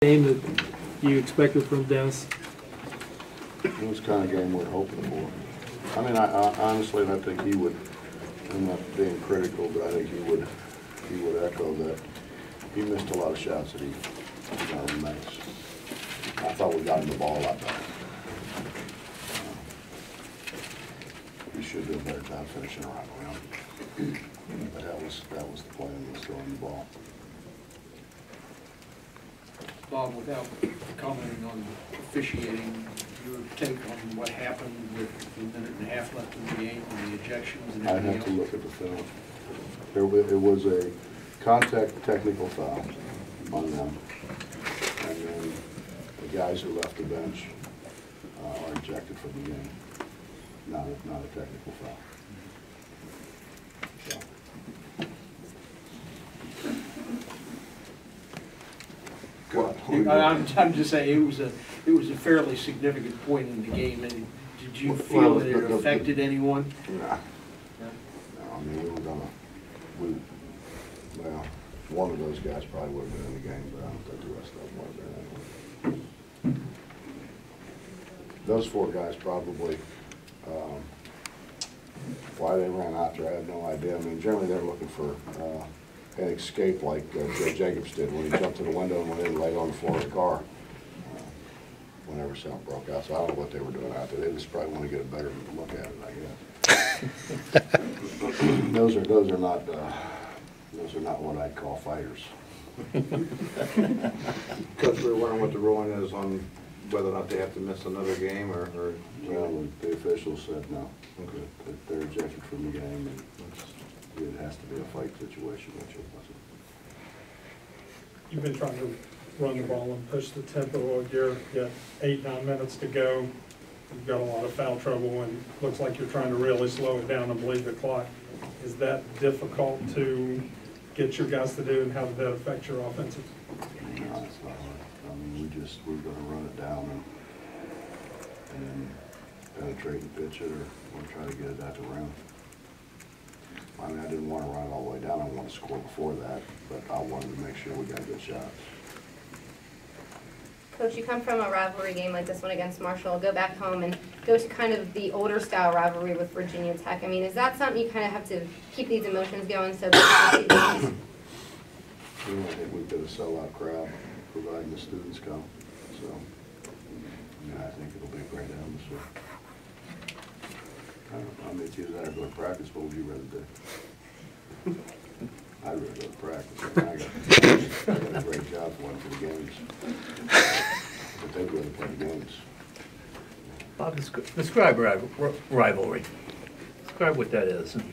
Game that you expected from Dennis? It was the kind of game we're hoping for. I mean, I honestly, I think he would. I'm not being critical, but I think he would echo that he missed a lot of shots that he got on the makes. I thought we got him the ball a lot better. He should do a better job finishing around. But that was the plan, was throwing the ball. Bob, without commenting on officiating, your take on what happened with the minute and a half left in the game and the ejections and everything else? I'd have to look at the film. It was a contact technical foul on them. And then the guys who left the bench are ejected from the game. Not a technical foul. So. I'm just saying it was a fairly significant point in the game. And did you feel that it affected anyone? Nah. No, I mean we were gonna. Well, one of those guys probably would have been in the game, but I don't think the rest of them would have been anyway. Those four guys probably. Why they ran out there, I have no idea. I mean, generally they're looking for an escape like Joe Jacobs did when he jumped to the window and went in and laid on the floor of the car whenever something broke out. So I don't know what they were doing out there. They just probably want to get a better look at it, I guess. Those are not what I'd call fighters. Coach, we're wondering what the ruling is on whether or not they have to miss another game, or well, the officials said no. Okay. That they're ejected from the game, and it has to be a fight situation, which it wasn't. You've been trying to run the ball and push the tempo. You've got 8-9 minutes to go. You've got a lot of foul trouble, and looks like you're trying to really slow it down and bleed the clock. Is that difficult to get your guys to do, and how did that affect your offensive? No, it's not hard. I mean, we're going to run it down and then penetrate and pitch it, or try to get it out the rim. I mean, I didn't want to run it all the way down. I wanted to score before that, but I wanted to make sure we got good shots. Coach, you come from a rivalry game like this one against Marshall, go back home and go to kind of the older style rivalry with Virginia Tech. I mean, is that something you kind of have to keep these emotions going so that I think we've got a sellout crowd providing the students come. So, I mean, I think it'll be a great atmosphere. I don't know how many teams that are going to practice. What would you rather do? I'd rather go to practice. I got a great job for one for the games. But they'd rather play the games. Bob, describe rivalry. Describe what that is and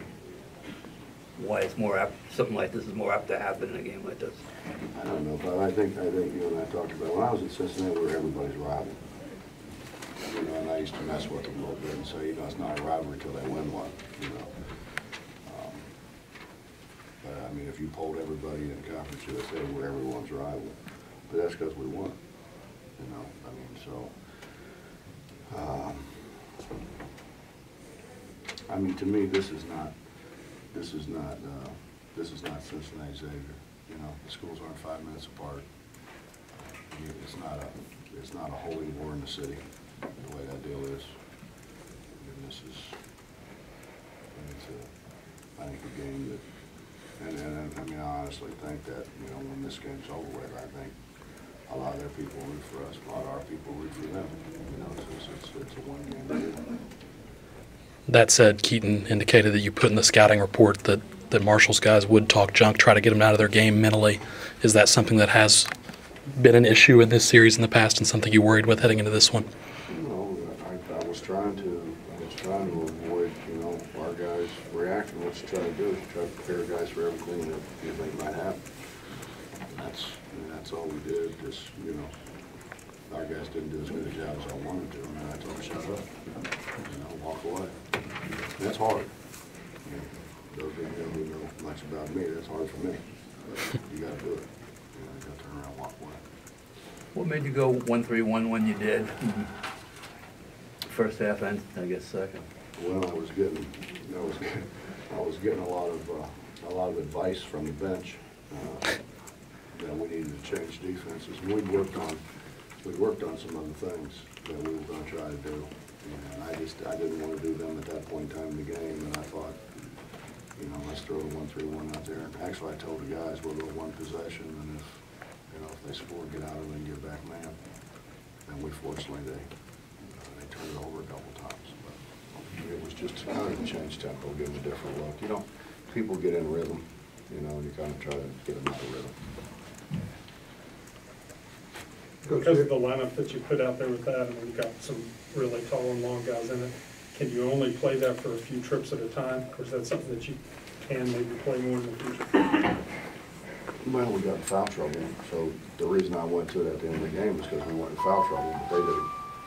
why it's more apt, something like this is more apt to happen in a game like this. I don't know, but I think you and I talked about, when I was at Cincinnati, we were everybody's rival. You know, and I used to mess with them a little bit and say, you know, it's not a rivalry until they win one, you know. But I mean, if you polled everybody in Conference USA, we're everyone's rival. But that's because we won, you know. I mean, so. I mean, to me, this is not Cincinnati Xavier. You know, the schools aren't 5 minutes apart. I mean, it's not a holy war in the city, the way that deal is. And this is, I think, a game that. And I mean, I honestly think that, you know, when this game's over with, I think a lot of their people root for us, a lot of our people root for them. You know, it's a one-game deal. That said, Keaton indicated that you put in the scouting report that Marshall's guys would talk junk, try to get them out of their game mentally. Is that something that has been an issue in this series in the past and something you worried with heading into this one? No, I was trying to avoid, you know, our guys reacting. What you try to do is you try to prepare guys for everything that you think might happen. And that's all we did. Just, you know, our guys didn't do as good a job as I wanted to. I mean, I told them, shut up, you know, walk away. And that's hard. You know, those of you who know much about me, that's hard for me. But you got to do it. You know, you got to turn around and walk away. What made you go 1-3-1 when you did? First half and I guess second. Well, I was getting a lot of advice from the bench. that we needed to change defenses. And we'd worked on some other things that we were gonna try to do. And I didn't wanna do them at that point in time in the game, and I thought, you know, let's throw the 1-3-1 out there. Actually, I told the guys, we'll go one possession, and if they score, get out of it and get back man. And we fortunately, they turned it over a couple times. But it was just kind of to change tempo, give them a different look. You know, people get in rhythm, you know, and you kind of try to get them out of rhythm. Because of the lineup that you put out there with that, and we've got some really tall and long guys in it, can you only play that for a few trips at a time? Or is that something that you can maybe play more in the future? Well, we got in foul trouble, so the reason I went to it at the end of the game is because we went in foul trouble, but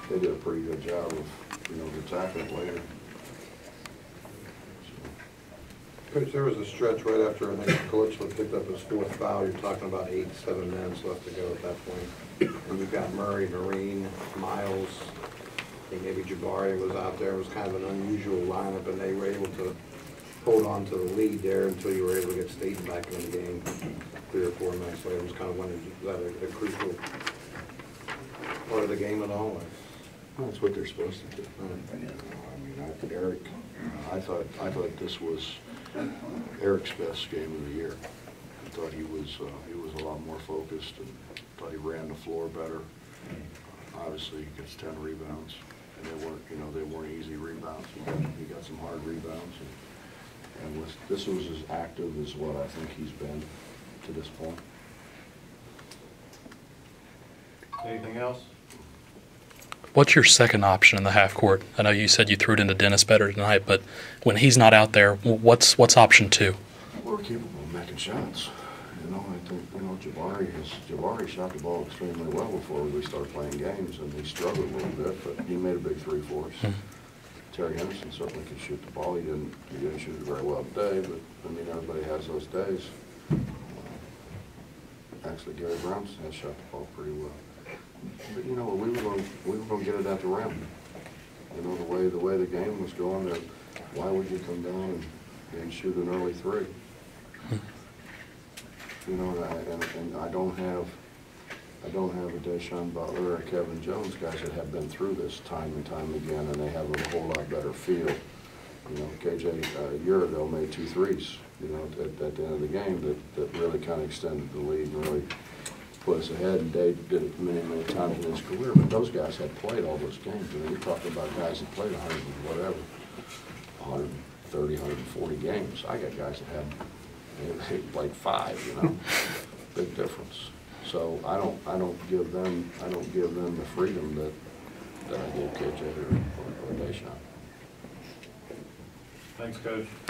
they did a pretty good job of, you know, attacking it later. Coach, there was a stretch right after, I think, Kalichla picked up his fourth foul. You're talking about 8, 7 minutes left to go at that point. And you've got Murray, Marine, Miles, I think maybe Jabari was out there. It was kind of an unusual lineup, and they were able to hold on to the lead there until you were able to get Staten back in the game 3 or 4 minutes later. It was kind of one of a crucial part of the game at all. Well, that's what they're supposed to do. I mean, Eric, I thought this was Eric's best game of the year. I thought he was a lot more focused, and thought he ran the floor better. Obviously, he gets 10 rebounds, and they weren't easy rebounds. He got some hard rebounds, and this was as active as what I think he's been to this point. Anything else? What's your second option in the half court? I know you said you threw it into Dennis better tonight, but when he's not out there, what's option 2? We're capable of making shots. You know, I think, you know, Jabari shot the ball extremely well before we started playing games, and he struggled a little bit, but he made a big 3 for us. Terry Henderson certainly could shoot the ball. He didn't shoot it very well today, but I mean, everybody has those days. Actually, Gary Brownson has shot the ball pretty well. But you know, we were going to get it at the rim. You know, the way the game was going, that why would you come down and shoot an early 3? You know, and I don't have a Deshaun Butler or Kevin Jones, guys that have been through this time and time again, and they have a whole lot better feel. You know, KJ a year ago made 2 threes, you know, at the end of the game that really kind of extended the lead and really put us ahead, and Dave did it many, many times in his career, but those guys had played all those games. I mean, you're talking about guys that played 130, 140 games. I got guys that they played 5, you know, big difference. So I don't give them the freedom that I gave KJ or Deshaun. Thanks, Coach.